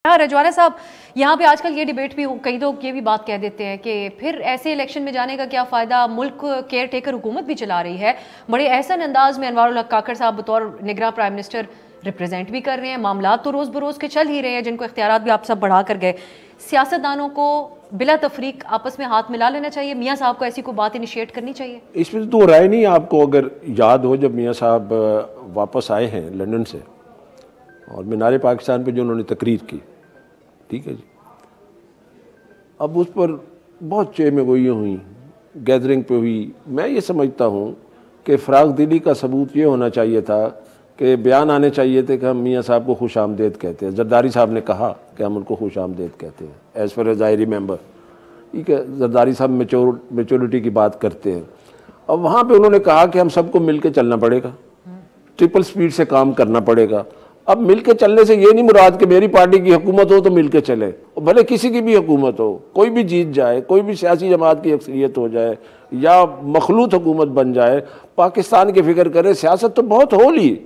हाँ रजवाना साहब, यहाँ पे आजकल ये डिबेट भी कई लोग ये भी बात कह देते हैं कि फिर ऐसे इलेक्शन में जाने का क्या फ़ायदा, मुल्क केयर टेकर हुकूमत भी चला रही है, बड़े एहसन अंदाज में अनवारुल हक काकड़ साहब बतौर निगरान प्राइम मिनिस्टर रिप्रेजेंट भी कर रहे हैं, मामला तो रोज़ बरोज़ के चल ही रहे हैं जिनको इख्तियारात भी आप सब बढ़ा कर गए। सियासतदानों को बिला तफरीक आपस में हाथ मिला लेना चाहिए, मियाँ साहब को ऐसी कोई बात इनिशिएट करनी चाहिए। इसमें तो राय नहीं। आपको अगर याद हो जब मियाँ साहब वापस आए हैं लंदन से और मीनार पाकिस्तान पे जो उन्होंने तकरीर की, ठीक है जी, अब उस पर बहुत चेहमे गोइयाँ हुई, गैदरिंग पे हुई। मैं ये समझता हूँ कि फ़राग दिली का सबूत ये होना चाहिए था कि बयान आने चाहिए थे कि हम मियाँ साहब को खुश आमदेद कहते हैं। जरदारी साहब ने कहा कि हम उनको खुश आमदेद कहते हैं, as far as I remember, ठीक है। जरदारी साहब मेच्योरिटी की बात करते हैं। अब वहाँ पे उन्होंने कहा कि हम सबको मिल के चलना पड़ेगा, ट्रिपल स्पीड से काम करना पड़ेगा। अब मिलके चलने से ये नहीं मुराद कि मेरी पार्टी की हुकूमत हो तो मिलके चले, और भले किसी की भी हुकूमत हो, कोई भी जीत जाए, कोई भी सियासी जमात की अक्सरियत हो जाए या मखलूत हुकूमत बन जाए, पाकिस्तान की फिक्र करे। सियासत तो बहुत हो ली,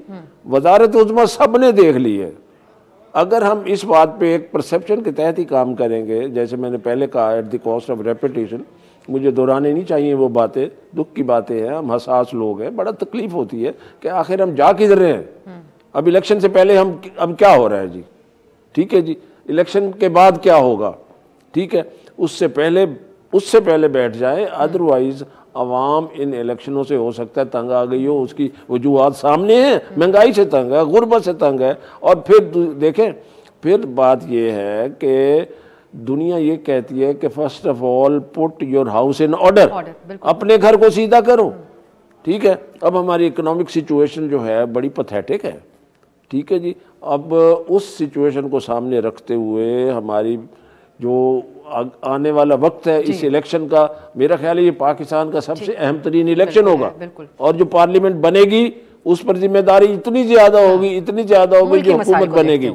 वजारत उज़्मा सब ने देख ली है। अगर हम इस बात पे एक परसेप्शन के तहत ही काम करेंगे, जैसे मैंने पहले कहा, at the cost of repetition, मुझे दोहराने नहीं चाहिए वो बातें, दुख की बातें हैं, हम हसास लोग हैं, बड़ा तकलीफ होती है कि आखिर हम जा किधर रहे हैं। अब इलेक्शन से पहले हम अब क्या हो रहा है जी, ठीक है जी, इलेक्शन के बाद क्या होगा, ठीक है, उससे पहले बैठ जाए। अदरवाइज अवाम इन इलेक्शनों से हो सकता है तंग आ गई हो, उसकी वजूहात सामने हैं, महंगाई से तंग है, गुर्बत से तंग है। और फिर देखें, फिर बात यह है कि दुनिया ये कहती है कि first of all put your house in order, अपने घर को सीधा करो, ठीक है। अब हमारी इकोनॉमिक सिचुएशन जो है बड़ी पैथेटिक है, ठीक है जी। अब उस सिचुएशन को सामने रखते हुए हमारी जो आने वाला वक्त है इस इलेक्शन का, मेरा ख्याल है ये पाकिस्तान का सबसे अहम तरीन इलेक्शन होगा। और जो पार्लियामेंट बनेगी उस पर जिम्मेदारी इतनी ज़्यादा होगी, इतनी ज़्यादा होगी, जो हुकूमत बनेगी।